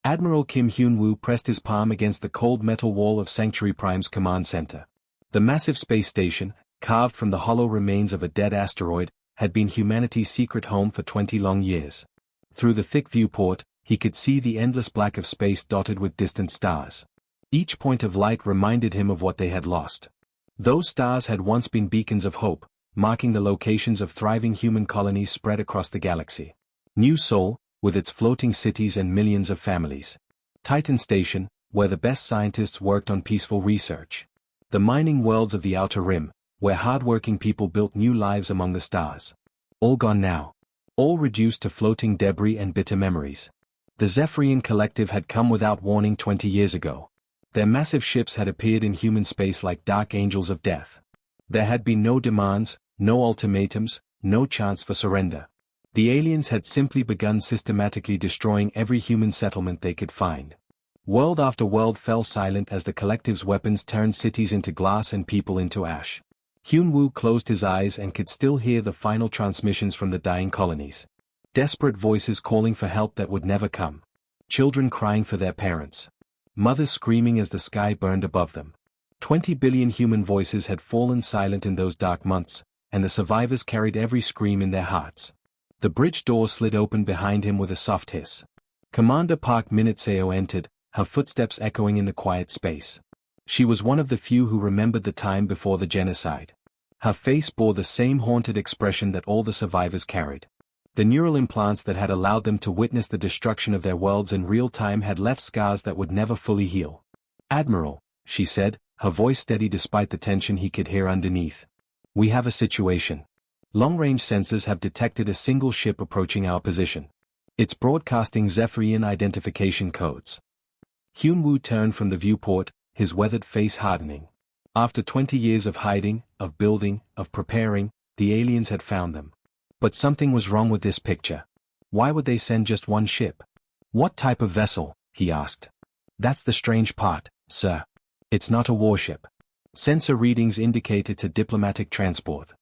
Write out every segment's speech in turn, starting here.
Admiral Kim Hyun-woo pressed his palm against the cold metal wall of Sanctuary Prime's command center. The massive space station, carved from the hollow remains of a dead asteroid, had been humanity's secret home for 20 long years. Through the thick viewport, he could see the endless black of space dotted with distant stars. Each point of light reminded him of what they had lost. Those stars had once been beacons of hope, marking the locations of thriving human colonies spread across the galaxy. New Seoul, with its floating cities and millions of families. Titan Station, where the best scientists worked on peaceful research. The mining worlds of the Outer Rim, where hardworking people built new lives among the stars. All gone now. All reduced to floating debris and bitter memories. The Zephyrian Collective had come without warning 20 years ago. Their massive ships had appeared in human space like dark angels of death. There had been no demands, no ultimatums, no chance for surrender. The aliens had simply begun systematically destroying every human settlement they could find. World after world fell silent as the Collective's weapons turned cities into glass and people into ash. Hyun-woo closed his eyes and could still hear the final transmissions from the dying colonies. Desperate voices calling for help that would never come. Children crying for their parents. Mothers screaming as the sky burned above them. 20 billion human voices had fallen silent in those dark months, and the survivors carried every scream in their hearts. The bridge door slid open behind him with a soft hiss. Commander Park Minute-seo entered, her footsteps echoing in the quiet space. She was one of the few who remembered the time before the genocide. Her face bore the same haunted expression that all the survivors carried. The neural implants that had allowed them to witness the destruction of their worlds in real time had left scars that would never fully heal. "Admiral," she said, her voice steady despite the tension he could hear underneath. "We have a situation. Long-range sensors have detected a single ship approaching our position. It's broadcasting Zephyrian identification codes." Hyun-woo turned from the viewport, his weathered face hardening. After 20 years of hiding, of building, of preparing, the aliens had found them. But something was wrong with this picture. Why would they send just one ship? "What type of vessel?" he asked. "That's the strange part, sir. It's not a warship. Sensor readings indicate it's a diplomatic transport.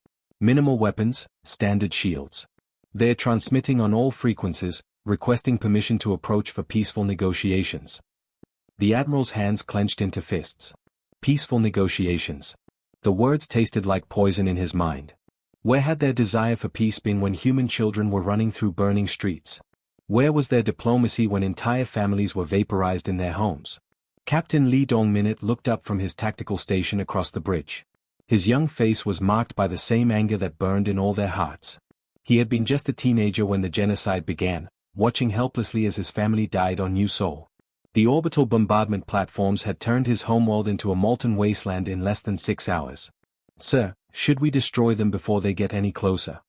Minimal weapons, standard shields. They're transmitting on all frequencies, requesting permission to approach for peaceful negotiations." The Admiral's hands clenched into fists. Peaceful negotiations. The words tasted like poison in his mind. Where had their desire for peace been when human children were running through burning streets? Where was their diplomacy when entire families were vaporized in their homes? Captain Lee Dong-minute looked up from his tactical station across the bridge. His young face was marked by the same anger that burned in all their hearts. He had been just a teenager when the genocide began, watching helplessly as his family died on New Seoul. The orbital bombardment platforms had turned his homeworld into a molten wasteland in less than 6 hours. "Sir, should we destroy them before they get any closer?"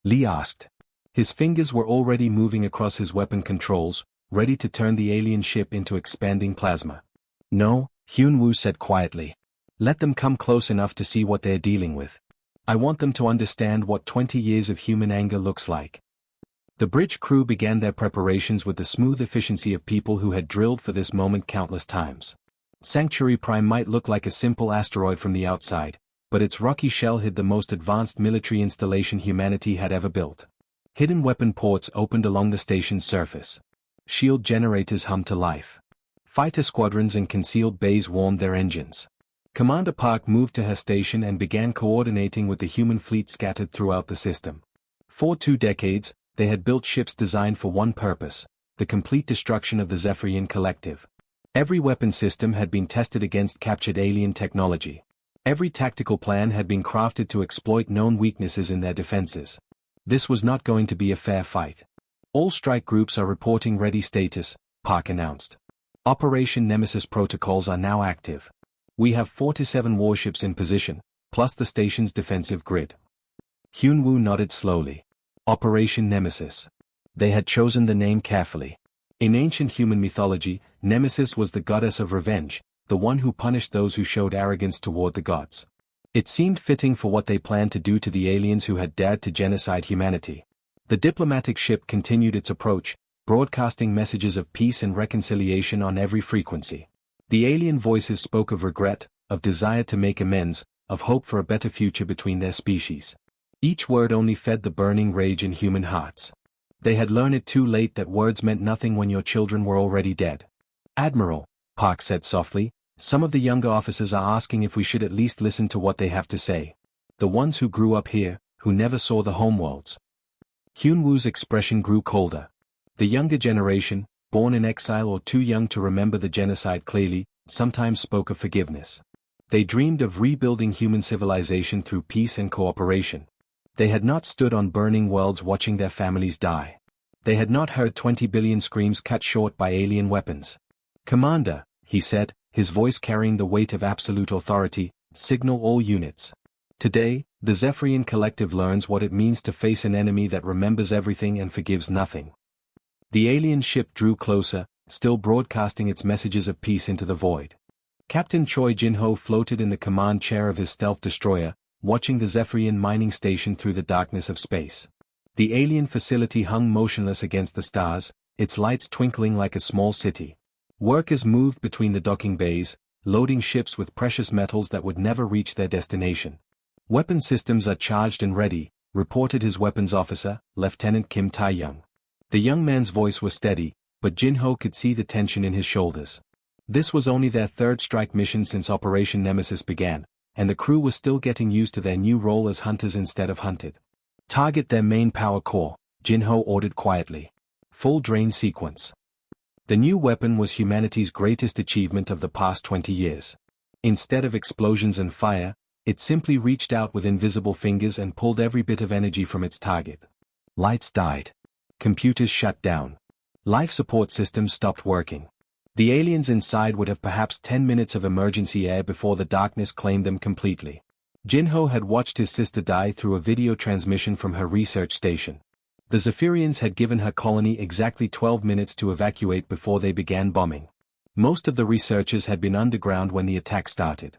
Lee asked. His fingers were already moving across his weapon controls, ready to turn the alien ship into expanding plasma. "No," Hyun-woo said quietly. "Let them come close enough to see what they're dealing with. I want them to understand what 20 years of human anger looks like." The bridge crew began their preparations with the smooth efficiency of people who had drilled for this moment countless times. Sanctuary Prime might look like a simple asteroid from the outside, but its rocky shell hid the most advanced military installation humanity had ever built. Hidden weapon ports opened along the station's surface. Shield generators hummed to life. Fighter squadrons and concealed bays warmed their engines. Commander Park moved to her station and began coordinating with the human fleet scattered throughout the system. For 2 decades, they had built ships designed for one purpose: the complete destruction of the Zephyrian Collective. Every weapon system had been tested against captured alien technology. Every tactical plan had been crafted to exploit known weaknesses in their defenses. This was not going to be a fair fight. "All strike groups are reporting ready status," Park announced. "Operation Nemesis protocols are now active. We have 47 warships in position, plus the station's defensive grid." Hyun-woo nodded slowly. Operation Nemesis. They had chosen the name carefully. In ancient human mythology, Nemesis was the goddess of revenge, the one who punished those who showed arrogance toward the gods. It seemed fitting for what they planned to do to the aliens who had dared to genocide humanity. The diplomatic ship continued its approach, broadcasting messages of peace and reconciliation on every frequency. The alien voices spoke of regret, of desire to make amends, of hope for a better future between their species. Each word only fed the burning rage in human hearts. They had learned it too late that words meant nothing when your children were already dead. "Admiral," Park said softly, "some of the younger officers are asking if we should at least listen to what they have to say. The ones who grew up here, who never saw the homeworlds." Hyun-woo's expression grew colder. The younger generation, born in exile or too young to remember the genocide clearly, sometimes spoke of forgiveness. They dreamed of rebuilding human civilization through peace and cooperation. They had not stood on burning worlds watching their families die. They had not heard 20 billion screams cut short by alien weapons. "Commander," he said, his voice carrying the weight of absolute authority, "signal all units. Today, the Zephyrian Collective learns what it means to face an enemy that remembers everything and forgives nothing." The alien ship drew closer, still broadcasting its messages of peace into the void. Captain Choi Jin-ho floated in the command chair of his stealth destroyer, watching the Zephyrian mining station through the darkness of space. The alien facility hung motionless against the stars, its lights twinkling like a small city. Workers moved between the docking bays, loading ships with precious metals that would never reach their destination. "Weapon systems are charged and ready," reported his weapons officer, Lieutenant Kim Tae-young. The young man's voice was steady, but Jin-ho could see the tension in his shoulders. This was only their third strike mission since Operation Nemesis began, and the crew was still getting used to their new role as hunters instead of hunted. "Target their main power core," Jin-ho ordered quietly. "Full drain sequence." The new weapon was humanity's greatest achievement of the past 20 years. Instead of explosions and fire, it simply reached out with invisible fingers and pulled every bit of energy from its target. Lights died. Computers shut down. Life support systems stopped working. The aliens inside would have perhaps 10 minutes of emergency air before the darkness claimed them completely. Jin-ho had watched his sister die through a video transmission from her research station. The Zephyrians had given her colony exactly 12 minutes to evacuate before they began bombing. Most of the researchers had been underground when the attack started.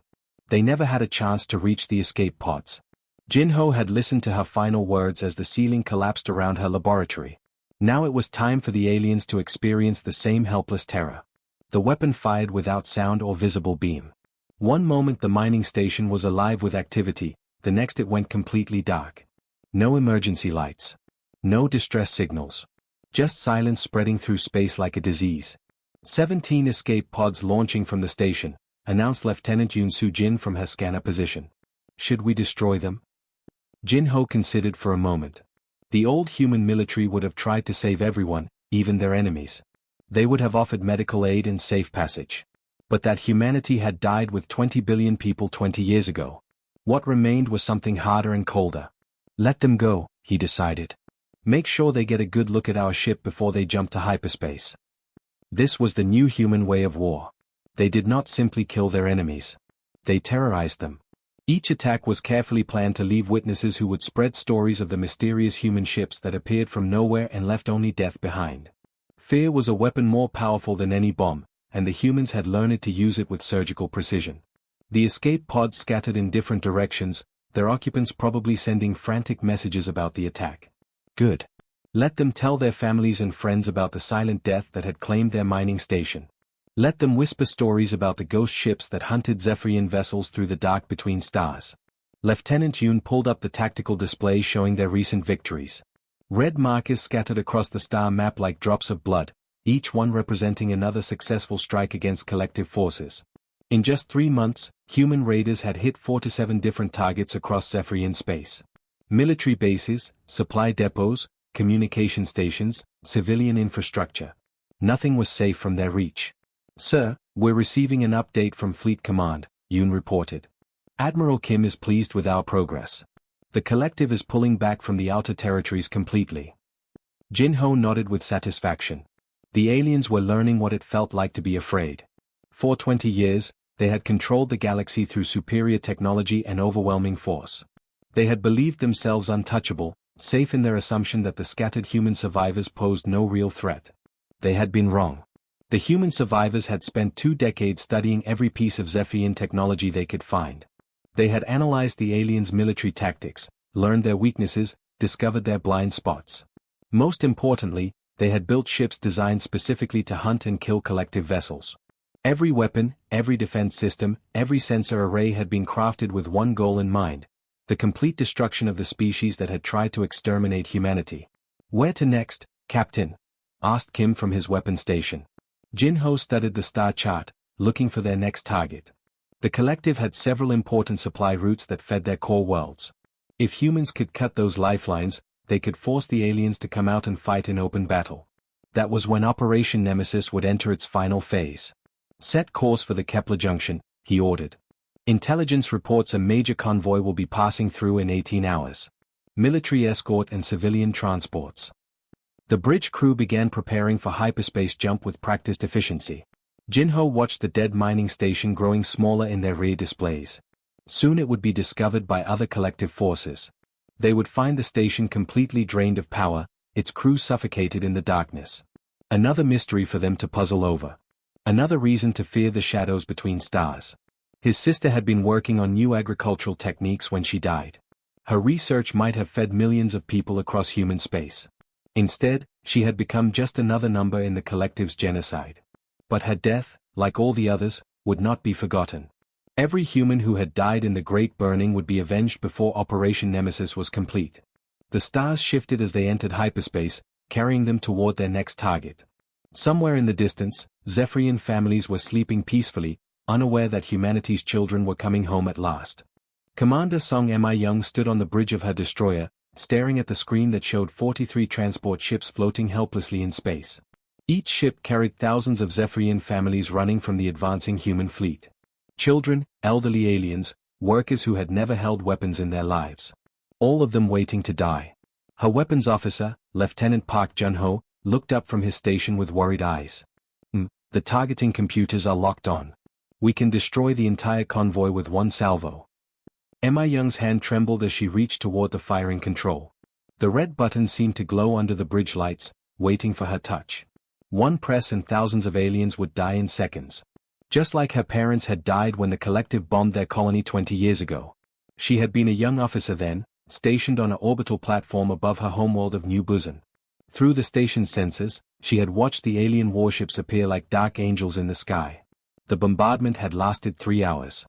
They never had a chance to reach the escape pods. Jin-ho had listened to her final words as the ceiling collapsed around her laboratory. Now it was time for the aliens to experience the same helpless terror. The weapon fired without sound or visible beam. One moment the mining station was alive with activity, the next it went completely dark. No emergency lights. No distress signals. Just silence spreading through space like a disease. 17 escape pods launching from the station, announced Lieutenant Yoon Soo-jin from her scanner position. "Should we destroy them?" Jin-ho considered for a moment. The old human military would have tried to save everyone, even their enemies. They would have offered medical aid and safe passage. But that humanity had died with 20 billion people 20 years ago. What remained was something harder and colder. "Let them go," he decided. "Make sure they get a good look at our ship before they jump to hyperspace." This was the new human way of war. They did not simply kill their enemies. They terrorized them. Each attack was carefully planned to leave witnesses who would spread stories of the mysterious human ships that appeared from nowhere and left only death behind. Fear was a weapon more powerful than any bomb, and the humans had learned to use it with surgical precision. The escape pods scattered in different directions, their occupants probably sending frantic messages about the attack. Good. Let them tell their families and friends about the silent death that had claimed their mining station. Let them whisper stories about the ghost ships that hunted Zephyrian vessels through the dark between stars. Lieutenant Yoon pulled up the tactical display showing their recent victories. Red markers scattered across the star map like drops of blood, each one representing another successful strike against collective forces. In just 3 months, human raiders had hit 4 to 7 different targets across Zephyrian space. Military bases, supply depots, communication stations, civilian infrastructure. Nothing was safe from their reach. "Sir, we're receiving an update from Fleet Command," Yoon reported. "Admiral Kim is pleased with our progress. The collective is pulling back from the outer territories completely." Jin-ho nodded with satisfaction. The aliens were learning what it felt like to be afraid. For 20 years, they had controlled the galaxy through superior technology and overwhelming force. They had believed themselves untouchable, safe in their assumption that the scattered human survivors posed no real threat. They had been wrong. The human survivors had spent 2 decades studying every piece of Zephyrian technology they could find. They had analyzed the aliens' military tactics, learned their weaknesses, discovered their blind spots. Most importantly, they had built ships designed specifically to hunt and kill collective vessels. Every weapon, every defense system, every sensor array had been crafted with one goal in mind: the complete destruction of the species that had tried to exterminate humanity. Where to next? Captain? Asked Kim from his weapon station. Jin-Ho studied the star chart, looking for their next target. The collective had several important supply routes that fed their core worlds. If humans could cut those lifelines, they could force the aliens to come out and fight in open battle. That was when Operation Nemesis would enter its final phase. Set course for the Kepler Junction, he ordered. Intelligence reports a major convoy will be passing through in 18 hours. Military escort and civilian transports. The bridge crew began preparing for hyperspace jump with practiced efficiency. Jin-Ho watched the dead mining station growing smaller in their rear displays. Soon it would be discovered by other collective forces. They would find the station completely drained of power, its crew suffocated in the darkness. Another mystery for them to puzzle over. Another reason to fear the shadows between stars. His sister had been working on new agricultural techniques when she died. Her research might have fed millions of people across human space. Instead, she had become just another number in the collective's genocide. But her death, like all the others, would not be forgotten. Every human who had died in the Great Burning would be avenged before Operation Nemesis was complete. The stars shifted as they entered hyperspace, carrying them toward their next target. Somewhere in the distance, Zephyrian families were sleeping peacefully, unaware that humanity's children were coming home at last. Commander Song Mi Young stood on the bridge of her destroyer, staring at the screen that showed 43 transport ships floating helplessly in space. Each ship carried thousands of Zephyrian families running from the advancing human fleet. Children, elderly aliens, workers who had never held weapons in their lives. All of them waiting to die. Her weapons officer, Lieutenant Park Jun-Ho, looked up from his station with worried eyes. The targeting computers are locked on. We can destroy the entire convoy with one salvo. Mi Young's hand trembled as she reached toward the firing control. The red button seemed to glow under the bridge lights, waiting for her touch. One press and thousands of aliens would die in seconds. Just like her parents had died when the collective bombed their colony 20 years ago. She had been a young officer then, stationed on an orbital platform above her homeworld of New Busan. Through the station's sensors, she had watched the alien warships appear like dark angels in the sky. The bombardment had lasted 3 hours.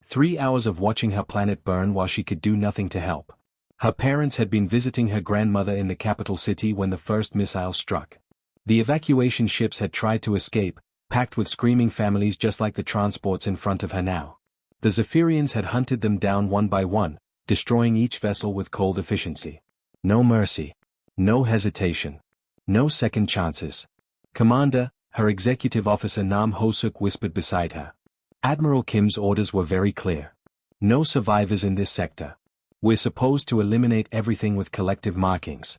3 hours of watching her planet burn while she could do nothing to help. Her parents had been visiting her grandmother in the capital city when the first missile struck. The evacuation ships had tried to escape, packed with screaming families just like the transports in front of her now. The Zephyrians had hunted them down one by one, destroying each vessel with cold efficiency. No mercy. No hesitation. No second chances. Commander, her executive officer Nam Ho-suk whispered beside her. Admiral Kim's orders were very clear. No survivors in this sector. We're supposed to eliminate everything with collective markings.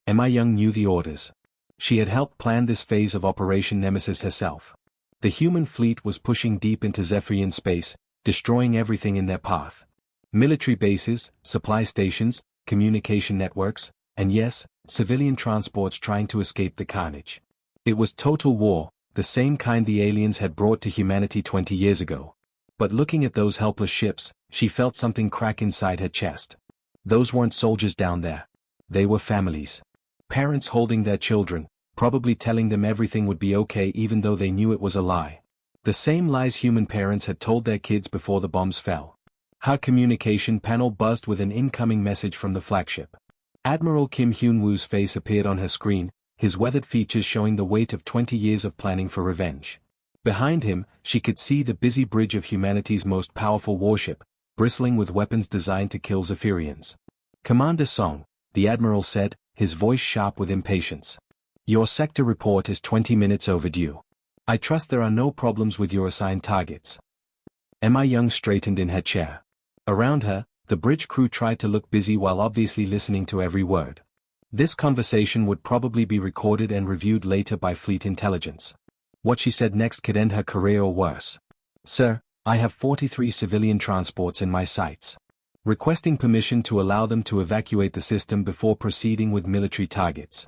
Mi Young knew the orders. She had helped plan this phase of Operation Nemesis herself. The human fleet was pushing deep into Zephyrian space, destroying everything in their path. Military bases, supply stations, communication networks, and yes, civilian transports trying to escape the carnage. It was total war, the same kind the aliens had brought to humanity 20 years ago. But looking at those helpless ships, she felt something crack inside her chest. Those weren't soldiers down there. They were families. Parents holding their children, probably telling them everything would be okay even though they knew it was a lie. The same lies human parents had told their kids before the bombs fell. Her communication panel buzzed with an incoming message from the flagship. Admiral Kim Hyun-woo's face appeared on her screen, his weathered features showing the weight of 20 years of planning for revenge. Behind him, she could see the busy bridge of humanity's most powerful warship, bristling with weapons designed to kill Zephyrians. Commander Song, the Admiral said, his voice sharp with impatience. Your sector report is 20 minutes overdue. I trust there are no problems with your assigned targets. Mi Young straightened in her chair. Around her, the bridge crew tried to look busy while obviously listening to every word. This conversation would probably be recorded and reviewed later by fleet intelligence. What she said next could end her career or worse. Sir, I have 43 civilian transports in my sights. Requesting permission to allow them to evacuate the system before proceeding with military targets.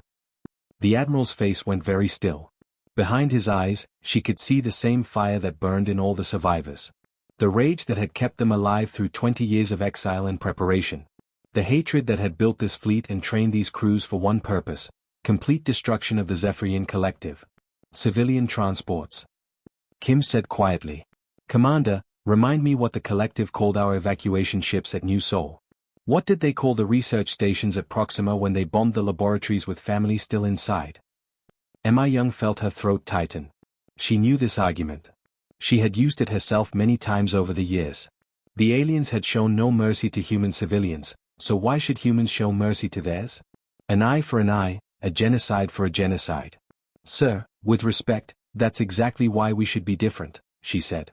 The Admiral's face went very still. Behind his eyes, she could see the same fire that burned in all the survivors. The rage that had kept them alive through 20 years of exile and preparation. The hatred that had built this fleet and trained these crews for one purpose, complete destruction of the Zephyrian collective. Civilian transports. Kim said quietly. Commander, remind me what the collective called our evacuation ships at New Seoul. What did they call the research stations at Proxima when they bombed the laboratories with families still inside? Emma Young felt her throat tighten. She knew this argument. She had used it herself many times over the years. The aliens had shown no mercy to human civilians, so why should humans show mercy to theirs? An eye for an eye, a genocide for a genocide. Sir, with respect, that's exactly why we should be different, she said.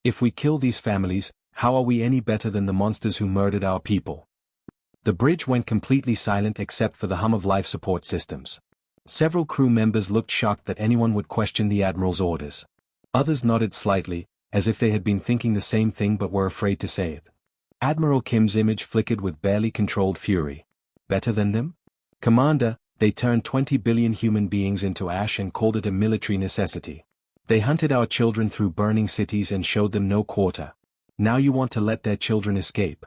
If we kill these families, how are we any better than the monsters who murdered our people? The bridge went completely silent except for the hum of life support systems. Several crew members looked shocked that anyone would question the Admiral's orders. Others nodded slightly, as if they had been thinking the same thing but were afraid to say it. Admiral Kim's image flickered with barely controlled fury. Better than them? Commander, they turned 20 billion human beings into ash and called it a military necessity. They hunted our children through burning cities and showed them no quarter. Now you want to let their children escape?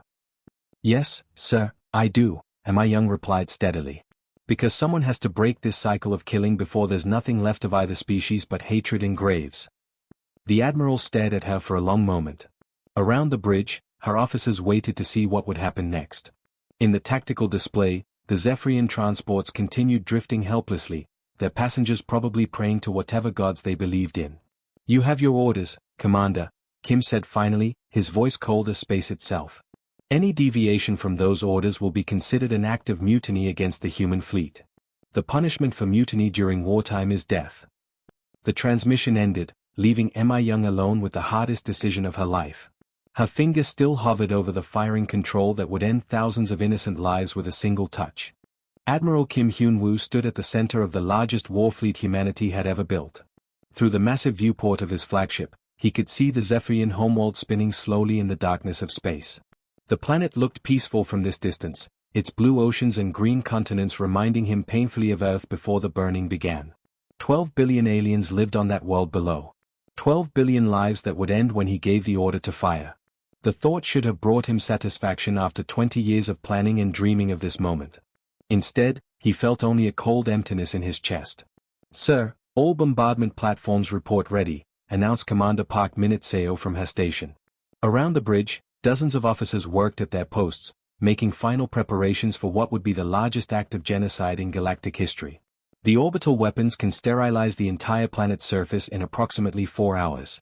Yes, sir, I do, Emma Young replied steadily. Because someone has to break this cycle of killing before there's nothing left of either species but hatred in graves. The Admiral stared at her for a long moment. Around the bridge, her officers waited to see what would happen next. In the tactical display, the Zephyrian transports continued drifting helplessly, their passengers probably praying to whatever gods they believed in. You have your orders, Commander, Kim said finally, his voice cold as space itself. Any deviation from those orders will be considered an act of mutiny against the human fleet. The punishment for mutiny during wartime is death. The transmission ended, leaving Emma Young alone with the hardest decision of her life. Her finger still hovered over the firing control that would end thousands of innocent lives with a single touch. Admiral Kim Hyun-woo stood at the center of the largest war fleet humanity had ever built. Through the massive viewport of his flagship, he could see the Zephyrian homeworld spinning slowly in the darkness of space. The planet looked peaceful from this distance, its blue oceans and green continents reminding him painfully of Earth before the burning began. 12 billion aliens lived on that world below. 12 billion lives that would end when he gave the order to fire. The thought should have brought him satisfaction after 20 years of planning and dreaming of this moment. Instead, he felt only a cold emptiness in his chest. Sir, all bombardment platforms report ready, announced Commander Park Minute-seo from her station. Around the bridge, dozens of officers worked at their posts, making final preparations for what would be the largest act of genocide in galactic history. The orbital weapons can sterilize the entire planet's surface in approximately 4 hours.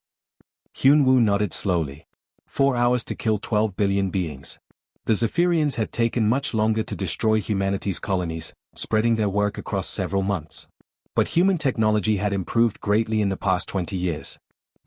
Hyun-woo nodded slowly. 4 hours to kill 12 billion beings. The Zephyrians had taken much longer to destroy humanity's colonies, spreading their work across several months. But human technology had improved greatly in the past 20 years.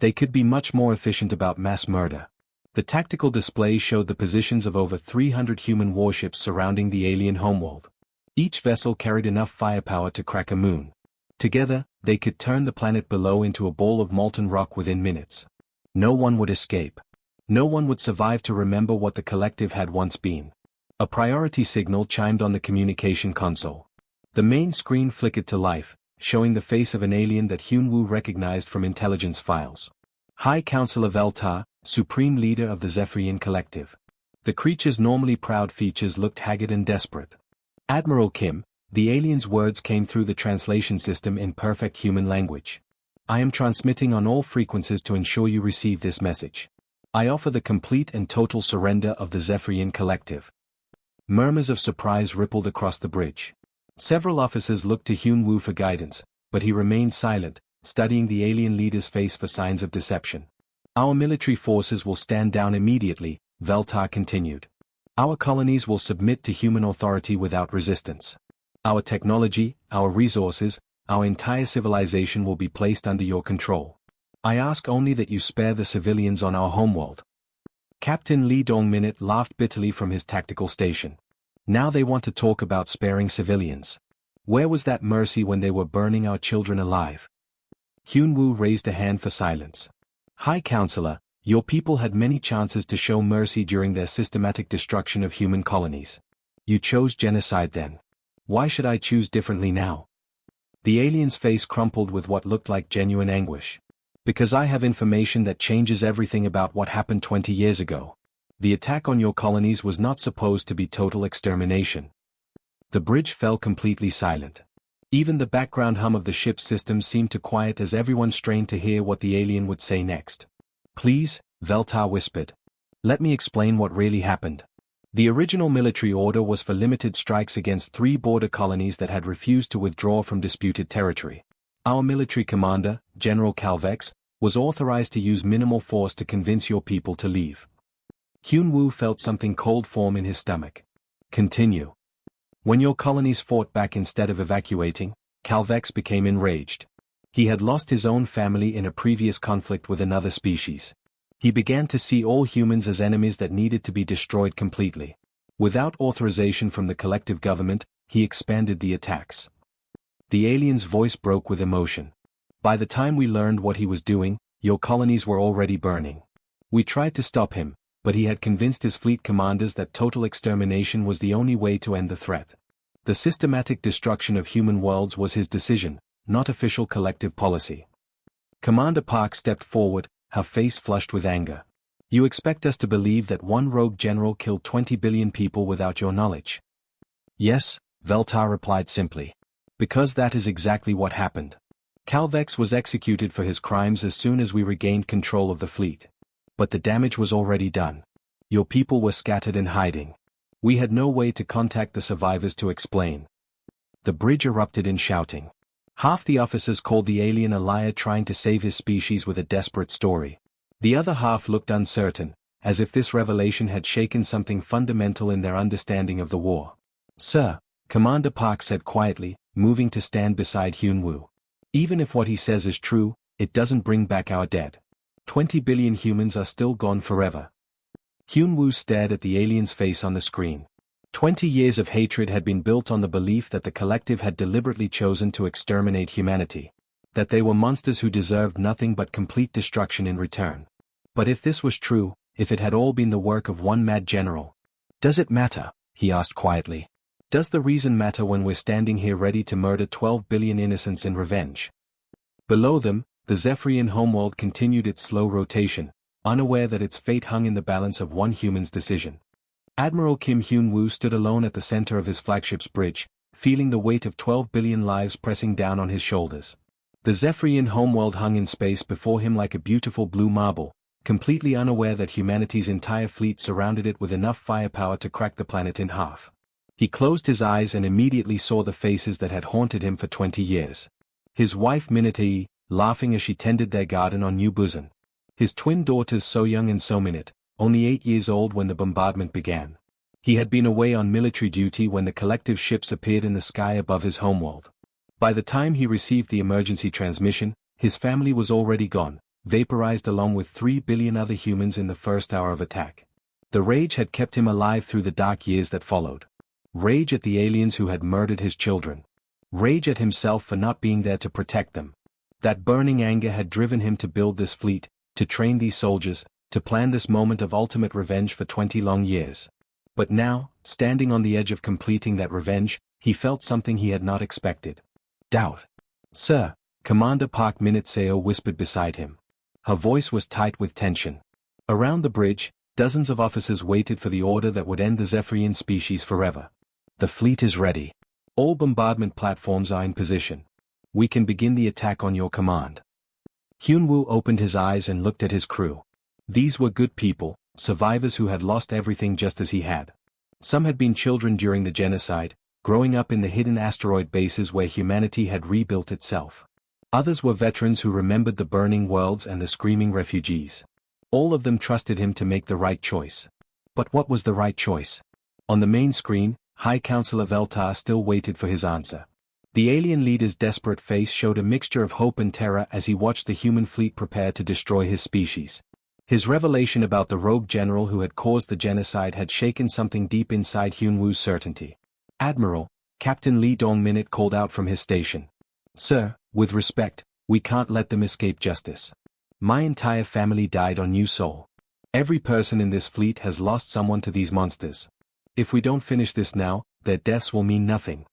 They could be much more efficient about mass murder. The tactical display showed the positions of over 300 human warships surrounding the alien homeworld. Each vessel carried enough firepower to crack a moon. Together, they could turn the planet below into a ball of molten rock within minutes. No one would escape. No one would survive to remember what the collective had once been. A priority signal chimed on the communication console. The main screen flickered to life, showing the face of an alien that Hyun-woo recognized from intelligence files. High Counselor Veltar, Supreme Leader of the Zephyrian Collective. The creature's normally proud features looked haggard and desperate. Admiral Kim, the alien's words came through the translation system in perfect human language. I am transmitting on all frequencies to ensure you receive this message. I offer the complete and total surrender of the Zephyrian Collective. Murmurs of surprise rippled across the bridge. Several officers looked to Hyun-woo for guidance, but he remained silent, studying the alien leader's face for signs of deception. Our military forces will stand down immediately, Veltar continued. Our colonies will submit to human authority without resistance. Our technology, our resources, our entire civilization will be placed under your control. I ask only that you spare the civilians on our homeworld. Captain Lee Dong-minute laughed bitterly from his tactical station. Now they want to talk about sparing civilians. Where was that mercy when they were burning our children alive? Hyun-woo raised a hand for silence. High Counselor, your people had many chances to show mercy during their systematic destruction of human colonies. You chose genocide then. Why should I choose differently now? The alien's face crumpled with what looked like genuine anguish. Because I have information that changes everything about what happened 20 years ago. The attack on your colonies was not supposed to be total extermination. The bridge fell completely silent. Even the background hum of the ship's system seemed to quiet as everyone strained to hear what the alien would say next. Please, Veltar whispered. Let me explain what really happened. The original military order was for limited strikes against 3 border colonies that had refused to withdraw from disputed territory. Our military commander, General Calvex, was authorized to use minimal force to convince your people to leave. Hyun-woo felt something cold form in his stomach. Continue. When your colonies fought back instead of evacuating, Calvex became enraged. He had lost his own family in a previous conflict with another species. He began to see all humans as enemies that needed to be destroyed completely. Without authorization from the collective government, he expanded the attacks. The alien's voice broke with emotion. By the time we learned what he was doing, your colonies were already burning. We tried to stop him, but he had convinced his fleet commanders that total extermination was the only way to end the threat. The systematic destruction of human worlds was his decision, not official collective policy. Commander Park stepped forward, her face flushed with anger. You expect us to believe that one rogue general killed 20 billion people without your knowledge? Yes, Veltar replied simply. Because that is exactly what happened. Calvex was executed for his crimes as soon as we regained control of the fleet. But the damage was already done. Your people were scattered in hiding. We had no way to contact the survivors to explain. The bridge erupted in shouting. Half the officers called the alien a liar trying to save his species with a desperate story. The other half looked uncertain, as if this revelation had shaken something fundamental in their understanding of the war. Sir, Commander Park said quietly, moving to stand beside Hyun-woo. Even if what he says is true, it doesn't bring back our dead. 20 billion humans are still gone forever. Hyun-woo stared at the alien's face on the screen. 20 years of hatred had been built on the belief that the collective had deliberately chosen to exterminate humanity. That they were monsters who deserved nothing but complete destruction in return. But if this was true, if it had all been the work of one mad general, does it matter? He asked quietly. Does the reason matter when we're standing here ready to murder 12 billion innocents in revenge? Below them, the Zephyrian homeworld continued its slow rotation, unaware that its fate hung in the balance of one human's decision. Admiral Kim Hyun-woo stood alone at the center of his flagship's bridge, feeling the weight of 12 billion lives pressing down on his shoulders. The Zephyrian homeworld hung in space before him like a beautiful blue marble, completely unaware that humanity's entire fleet surrounded it with enough firepower to crack the planet in half. He closed his eyes and immediately saw the faces that had haunted him for 20 years. His wife Minatae, laughing as she tended their garden on New Busan. His twin daughters So-young and So-minute, only 8 years old when the bombardment began. He had been away on military duty when the collective ships appeared in the sky above his homeworld. By the time he received the emergency transmission, his family was already gone, vaporized along with 3 billion other humans in the first hour of attack. The rage had kept him alive through the dark years that followed. Rage at the aliens who had murdered his children. Rage at himself for not being there to protect them. That burning anger had driven him to build this fleet, to train these soldiers, to plan this moment of ultimate revenge for 20 long years. But now, standing on the edge of completing that revenge, he felt something he had not expected. Doubt. Sir, Commander Park Minute-seo whispered beside him. Her voice was tight with tension. Around the bridge, dozens of officers waited for the order that would end the Zephyrian species forever. The fleet is ready. All bombardment platforms are in position. We can begin the attack on your command. Hyun-woo opened his eyes and looked at his crew. These were good people, survivors who had lost everything just as he had. Some had been children during the genocide, growing up in the hidden asteroid bases where humanity had rebuilt itself. Others were veterans who remembered the burning worlds and the screaming refugees. All of them trusted him to make the right choice. But what was the right choice? On the main screen, High Counselor Veltar still waited for his answer. The alien leader's desperate face showed a mixture of hope and terror as he watched the human fleet prepare to destroy his species. His revelation about the rogue general who had caused the genocide had shaken something deep inside Hyun-woo's certainty. Admiral, Captain Lee Dong-minute called out from his station. Sir, with respect, we can't let them escape justice. My entire family died on New Seoul. Every person in this fleet has lost someone to these monsters. If we don't finish this now, their deaths will mean nothing.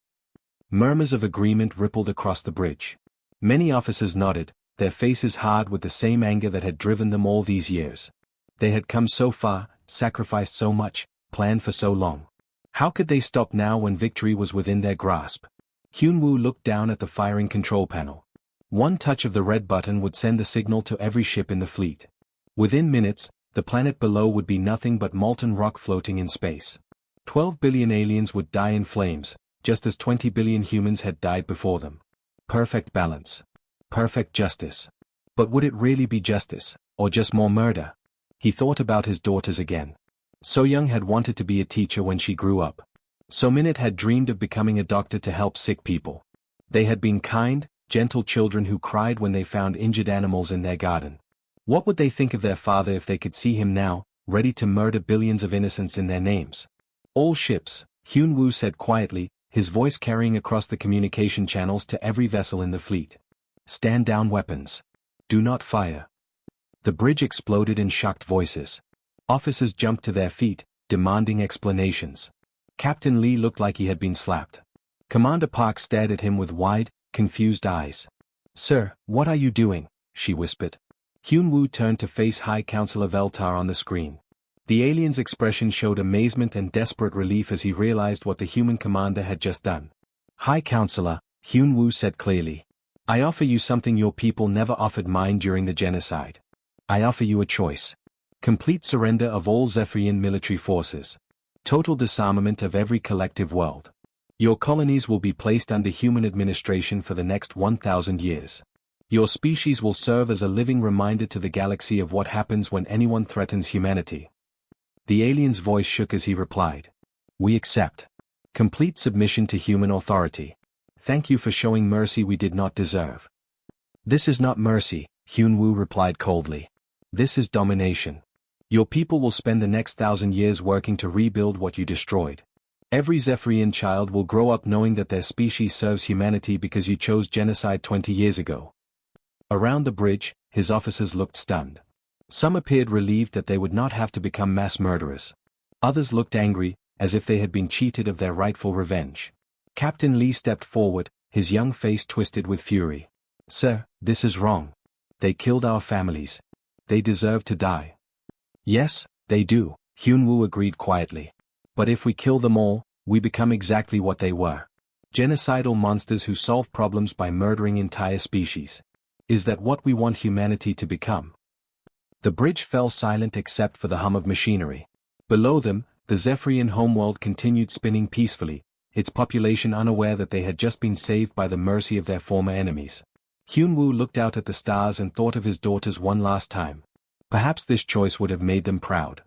Murmurs of agreement rippled across the bridge. Many officers nodded, their faces hard with the same anger that had driven them all these years. They had come so far, sacrificed so much, planned for so long. How could they stop now when victory was within their grasp? Hyun-woo looked down at the firing control panel. One touch of the red button would send the signal to every ship in the fleet. Within minutes, the planet below would be nothing but molten rock floating in space. 12 billion aliens would die in flames, just as 20 billion humans had died before them. Perfect balance. Perfect justice. But would it really be justice, or just more murder? He thought about his daughters again. So Young had wanted to be a teacher when she grew up. So Minute had dreamed of becoming a doctor to help sick people. They had been kind, gentle children who cried when they found injured animals in their garden. What would they think of their father if they could see him now, ready to murder billions of innocents in their names? All ships, Hyun-woo said quietly, his voice carrying across the communication channels to every vessel in the fleet. Stand down weapons. Do not fire. The bridge exploded in shocked voices. Officers jumped to their feet, demanding explanations. Captain Lee looked like he had been slapped. Commander Park stared at him with wide, confused eyes. Sir, what are you doing? She whispered. Hyun-woo turned to face High Counselor Veltar on the screen. The alien's expression showed amazement and desperate relief as he realized what the human commander had just done. High Counselor, Hyun-woo said clearly. I offer you something your people never offered mine during the genocide. I offer you a choice. Complete surrender of all Zephyrian military forces. Total disarmament of every collective world. Your colonies will be placed under human administration for the next 1,000 years. Your species will serve as a living reminder to the galaxy of what happens when anyone threatens humanity. The alien's voice shook as he replied. We accept. Complete submission to human authority. Thank you for showing mercy we did not deserve. This is not mercy, Hyun-woo replied coldly. This is domination. Your people will spend the next 1,000 years working to rebuild what you destroyed. Every Zephyrian child will grow up knowing that their species serves humanity because you chose genocide 20 years ago. Around the bridge, his officers looked stunned. Some appeared relieved that they would not have to become mass murderers. Others looked angry, as if they had been cheated of their rightful revenge. Captain Lee stepped forward, his young face twisted with fury. Sir, this is wrong. They killed our families. They deserve to die. Yes, they do, Hyun-woo agreed quietly. But if we kill them all, we become exactly what they were. Genocidal monsters who solve problems by murdering entire species. Is that what we want humanity to become? The bridge fell silent except for the hum of machinery. Below them, the Zephyrian homeworld continued spinning peacefully, its population unaware that they had just been saved by the mercy of their former enemies. Hyun-woo looked out at the stars and thought of his daughters one last time. Perhaps this choice would have made them proud.